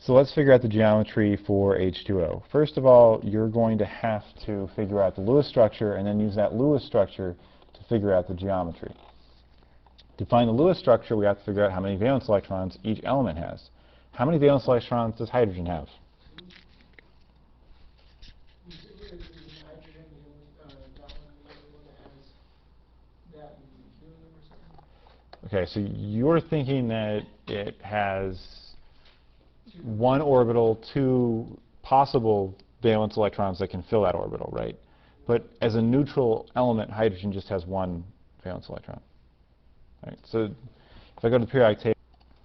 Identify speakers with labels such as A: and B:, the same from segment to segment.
A: So let's figure out the geometry for H2O. First of all, you're going to have to figure out the Lewis structure and then use that Lewis structure to figure out the geometry. To find the Lewis structure, we have to figure out how many valence electrons each element has. How many valence electrons does hydrogen have? Okay, so you're thinking that it has one orbital, two possible valence electrons that can fill that orbital, right? But as a neutral element, hydrogen just has one valence electron. Right? So if I go to the periodic table,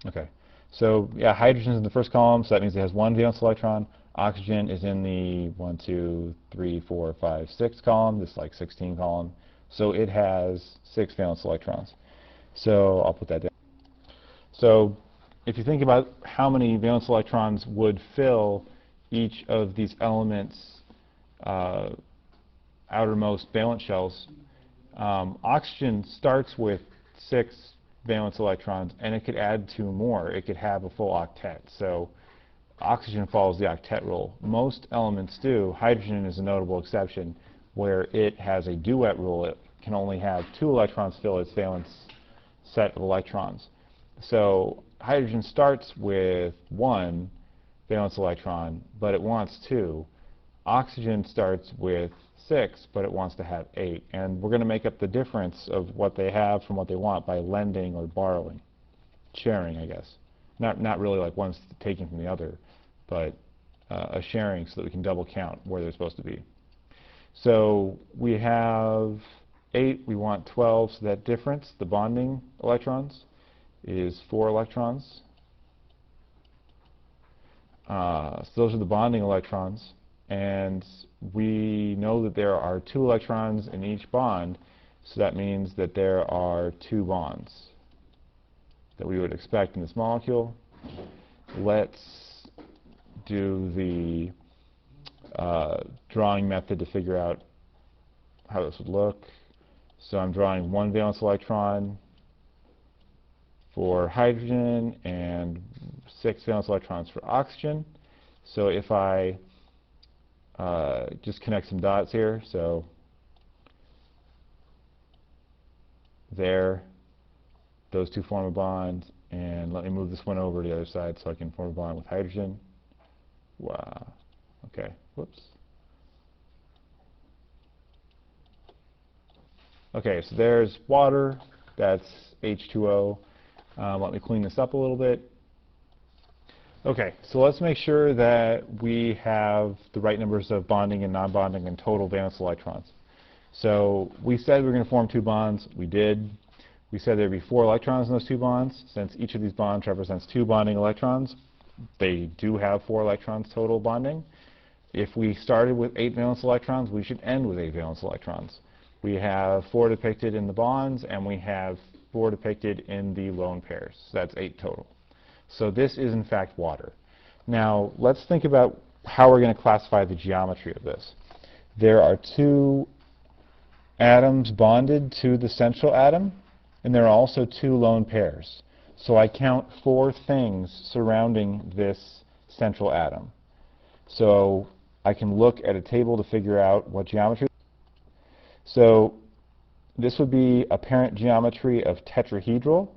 A: okay. So yeah, hydrogen is in the first column, so that means it has one valence electron. Oxygen is in the 1, 2, 3, 4, 5, 6 column, this like 16 column. So it has 6 valence electrons. So I'll put that down. So if you think about how many valence electrons would fill each of these elements' outermost valence shells, oxygen starts with 6 valence electrons, and it could add 2 more. It could have a full octet. So oxygen follows the octet rule. Most elements do. Hydrogen is a notable exception, where it has a duet rule. It can only have 2 electrons fill its valence set of electrons. So hydrogen starts with 1 valence electron, but it wants 2. Oxygen starts with 6, but it wants to have 8. And we're going to make up the difference of what they have from what they want by lending or borrowing. Sharing, I guess. Not really like one's taking from the other, but a sharing so that we can double count where they're supposed to be. So we have 8, we want 12, so that difference, the bonding electrons, is 4 electrons. So those are the bonding electrons, and we know that there are 2 electrons in each bond, so that means that there are 2 bonds that we would expect in this molecule. Let's do the drawing method to figure out how this would look. So I'm drawing 1 valence electron for hydrogen and 6 valence electrons for oxygen. So if I just connect some dots here, so there, those 2 form a bond, and let me move this one over to the other side so I can form a bond with hydrogen. Wow. Okay. Whoops. Okay, so there's water. That's H2O. Let me clean this up a little bit. Okay, so let's make sure that we have the right numbers of bonding and non-bonding and total valence electrons. So we said we were going to form 2 bonds. We did. We said there'd be 4 electrons in those 2 bonds. Since each of these bonds represents 2 bonding electrons, they do have 4 electrons total bonding. If we started with 8 valence electrons, we should end with 8 valence electrons. We have 4 depicted in the bonds, and we have 4 depicted in the lone pairs. So that's 8 total. So this is, in fact, water. Now, let's think about how we're going to classify the geometry of this. There are 2 atoms bonded to the central atom, and there are also 2 lone pairs. So I count 4 things surrounding this central atom. So I can look at a table to figure out what geometry. So this would be apparent geometry of tetrahedral,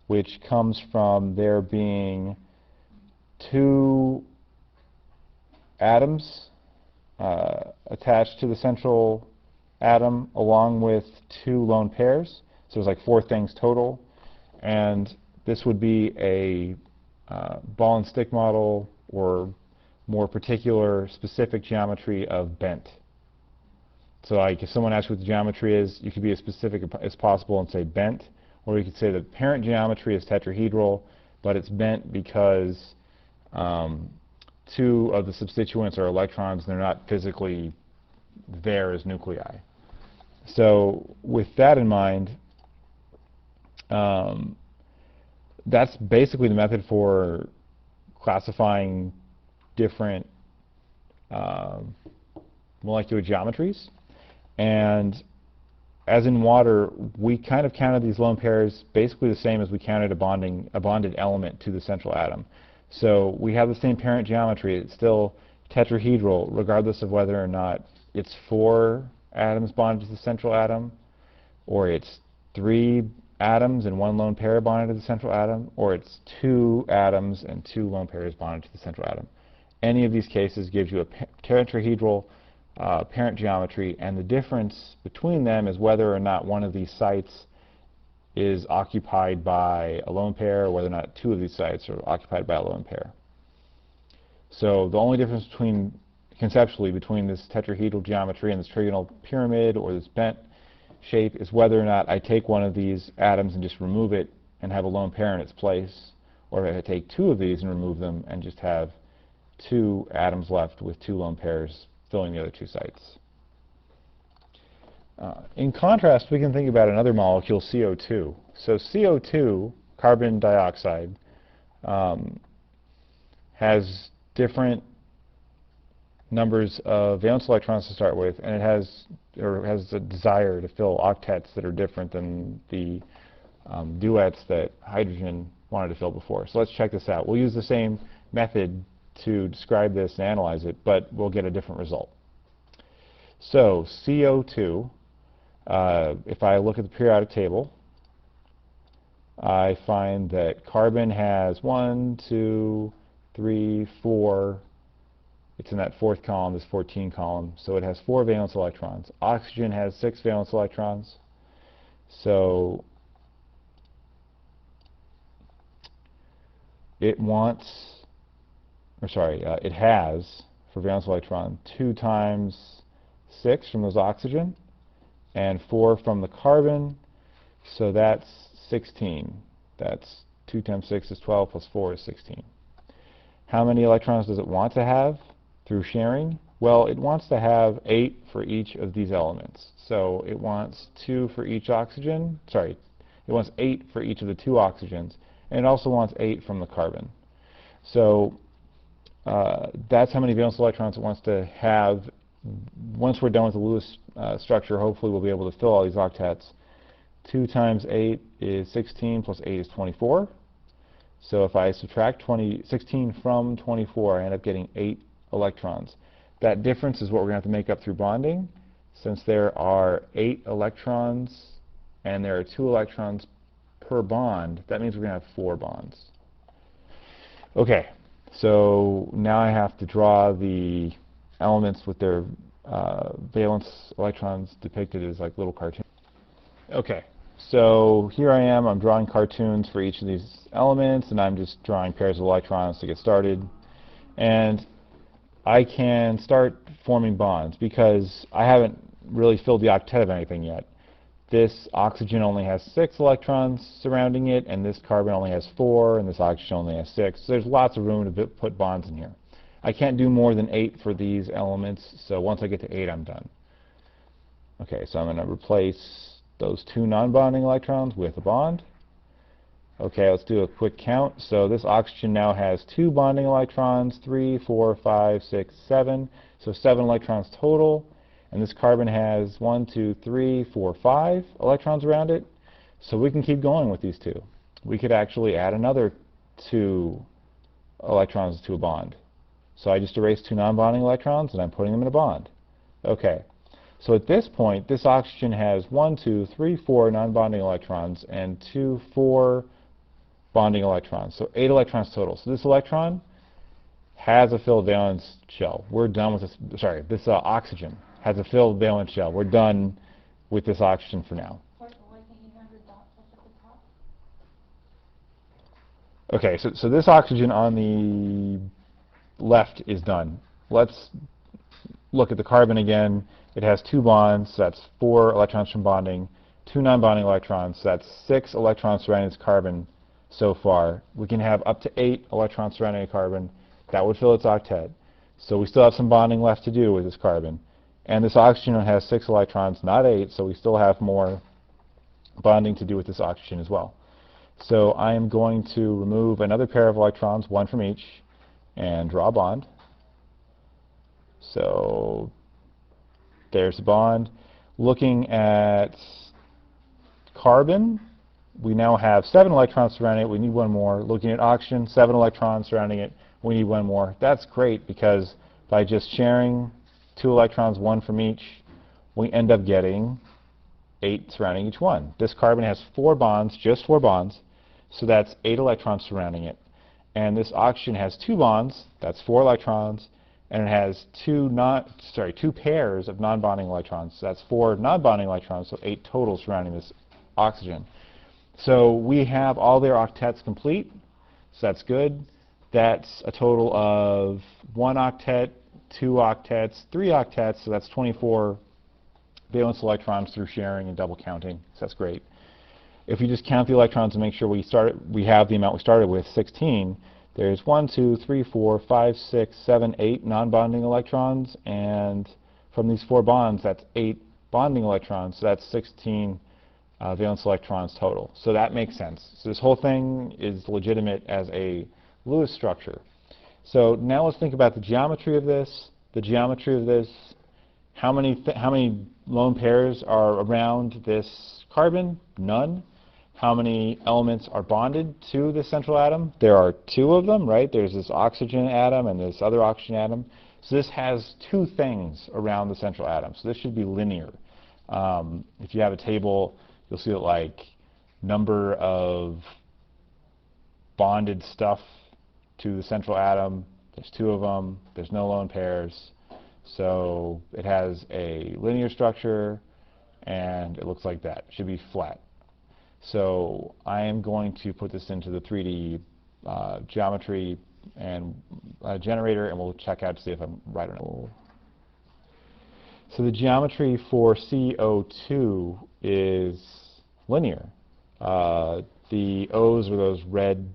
A: which comes from there being 2 atoms attached to the central atom along with 2 lone pairs. So there's like 4 things total. And this would be a ball and stick model, or more particular specific geometry of bent. So like if someone asks what the geometry is, you could be as specific as possible and say bent, or you could say the parent geometry is tetrahedral, but it's bent because 2 of the substituents are electrons and they're not physically there as nuclei. So with that in mind, that's basically the method for classifying different molecular geometries. And as in water, we kind of counted these lone pairs basically the same as we counted a bonded element to the central atom. So we have the same parent geometry. It's still tetrahedral, regardless of whether or not it's 4 atoms bonded to the central atom, or it's 3 atoms and 1 lone pair bonded to the central atom, or it's 2 atoms and 2 lone pairs bonded to the central atom. Any of these cases gives you a tetrahedral parent geometry, and the difference between them is whether or not one of these sites is occupied by a lone pair, or whether or not 2 of these sites are occupied by a lone pair. So the only difference conceptually between this tetrahedral geometry and this trigonal pyramid or this bent shape is whether or not I take one of these atoms and just remove it and have a lone pair in its place, or if I take 2 of these and remove them and just have 2 atoms left with 2 lone pairs filling the other 2 sites. In contrast, we can think about another molecule, CO2. So CO2, carbon dioxide, has different numbers of valence electrons to start with, and it has a desire to fill octets that are different than the duets that hydrogen wanted to fill before. So let's check this out. We'll use the same method to describe this and analyze it, but we'll get a different result. So CO2, if I look at the periodic table, I find that carbon has 1, 2, 3, 4. It's in that 4th column, this 14 column. So it has 4 valence electrons. Oxygen has 6 valence electrons. So it has, for valence electron, 2 times 6 from those oxygen and 4 from the carbon. So that's 16. That's 2 times 6 is 12 plus 4 is 16. How many electrons does it want to have through sharing? Well, it wants to have 8 for each of these elements. So it wants 2 for each oxygen. Sorry, it wants 8 for each of the 2 oxygens, and it also wants 8 from the carbon. So that's how many valence electrons it wants to have. Once we're done with the Lewis structure, hopefully we'll be able to fill all these octets. 2 times 8 is 16, plus 8 is 24. So if I subtract 16 from 24, I end up getting 8 electrons. That difference is what we're going to have to make up through bonding. Since there are 8 electrons and there are 2 electrons per bond, that means we're going to have 4 bonds. Okay, so now I have to draw the elements with their valence electrons depicted as like little cartoons. Okay, so here I am. I'm drawing cartoons for each of these elements, and I'm just drawing pairs of electrons to get started. And I can start forming bonds because I haven't really filled the octet of anything yet. This oxygen only has 6 electrons surrounding it, and this carbon only has 4, and this oxygen only has 6. So there's lots of room to put bonds in here. I can't do more than 8 for these elements, so once I get to 8, I'm done. Okay, so I'm going to replace those 2 non-bonding electrons with a bond. Okay, let's do a quick count. So this oxygen now has 2 bonding electrons, 3, 4, 5, 6, 7. So 7 electrons total. And this carbon has 1, 2, 3, 4, 5 electrons around it. So we can keep going with these 2. We could actually add another 2 electrons to a bond. So I just erased 2 non-bonding electrons, and I'm putting them in a bond. Okay. So at this point, this oxygen has 1, 2, 3, 4 non-bonding electrons and 2, 4 bonding electrons. So 8 electrons total. So this electron has a filled valence shell. We're done with this. Sorry, this oxygen has a filled valence shell. We're done with this oxygen for now. Okay, so this oxygen on the left is done. Let's look at the carbon again. It has 2 bonds, so that's 4 electrons from bonding, 2 non-bonding electrons, so that's 6 electrons surrounding this carbon so far. We can have up to 8 electrons surrounding a carbon. That would fill its octet. So we still have some bonding left to do with this carbon. And this oxygen has 6 electrons, not 8, so we still have more bonding to do with this oxygen as well. So I am going to remove another pair of electrons, 1 from each, and draw a bond. So there's a bond. Looking at carbon, we now have 7 electrons surrounding it. We need one more. Looking at oxygen, 7 electrons surrounding it. We need one more. That's great because by just sharing 2 electrons, 1 from each, we end up getting 8 surrounding each one. This carbon has 4 bonds, just 4 bonds, so that's 8 electrons surrounding it. And this oxygen has 2 bonds, that's 4 electrons, and it has 2 pairs of non-bonding electrons, so that's 4 non-bonding electrons, so 8 total surrounding this oxygen. So we have all their octets complete, so that's good. That's a total of 1 octet, 2 octets, 3 octets, so that's 24 valence electrons through sharing and double counting, so that's great. If we just count the electrons and make sure we have the amount we started with, 16, there's 1, 2, 3, 4, 5, 6, 7, 8 non-bonding electrons, and from these 4 bonds, that's 8 bonding electrons, so that's 16 valence electrons total. So that makes sense. So this whole thing is legitimate as a Lewis structure. So now let's think about the geometry of this. The geometry of this, how many lone pairs are around this carbon? None. How many elements are bonded to the central atom? There are 2 of them, right? There's this oxygen atom and this other oxygen atom. So this has 2 things around the central atom. So this should be linear. If you have a table, you'll see that like number of bonded stuff to the central atom. There's 2 of them. There's no lone pairs. So it has a linear structure, and it looks like that. It should be flat. So I am going to put this into the 3D geometry and generator, and we'll check out to see if I'm right or not. So the geometry for CO2 is linear. The O's are those red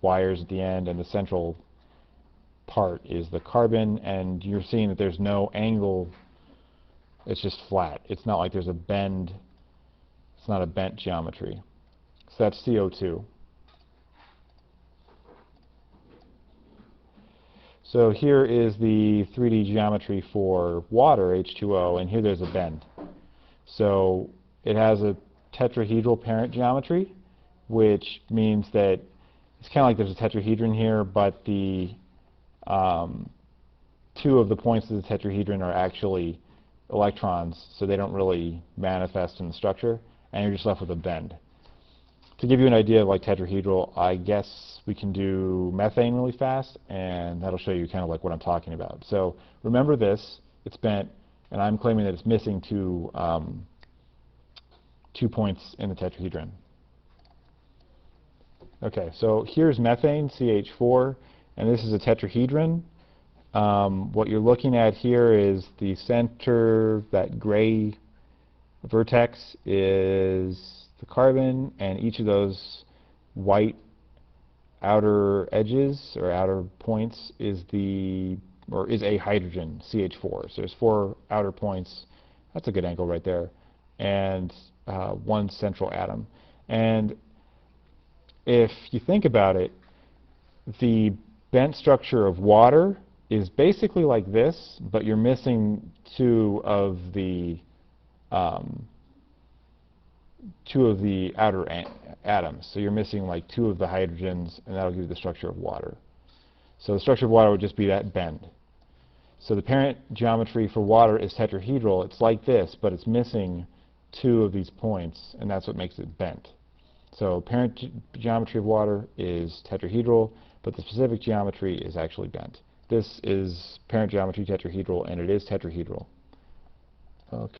A: wires at the end, and the central part is the carbon, and you're seeing that there's no angle. It's just flat. It's not like there's a bend. It's not a bent geometry. So that's CO2. So here is the 3D geometry for water, H2O, and here there's a bend. So it has a tetrahedral parent geometry, which means that it's kind of like there's a tetrahedron here, but the 2 of the points of the tetrahedron are actually electrons, so they don't really manifest in the structure, and you're just left with a bend. To give you an idea of like tetrahedral, I guess we can do methane really fast, and that'll show you kind of like what I'm talking about. So remember this, it's bent, and I'm claiming that it's missing 2 points in the tetrahedron. Okay, so here's methane, Ch4, and this is a tetrahedron. What you're looking at here is the center, that gray vertex is the carbon, and each of those white outer edges or outer points is a hydrogen, Ch4. So there's 4 outer points. That's a good angle right there, and 1 central atom. And if you think about it, the bent structure of water is basically like this, but you're missing 2 of the outer atoms. So you're missing like 2 of the hydrogens, and that'll give you the structure of water. So the structure of water would just be that bend. So the parent geometry for water is tetrahedral. It's like this, but it's missing 2 of these points, and that's what makes it bent. So parent geometry of water is tetrahedral, but the specific geometry is actually bent. This is parent geometry tetrahedral, and it is tetrahedral. Okay.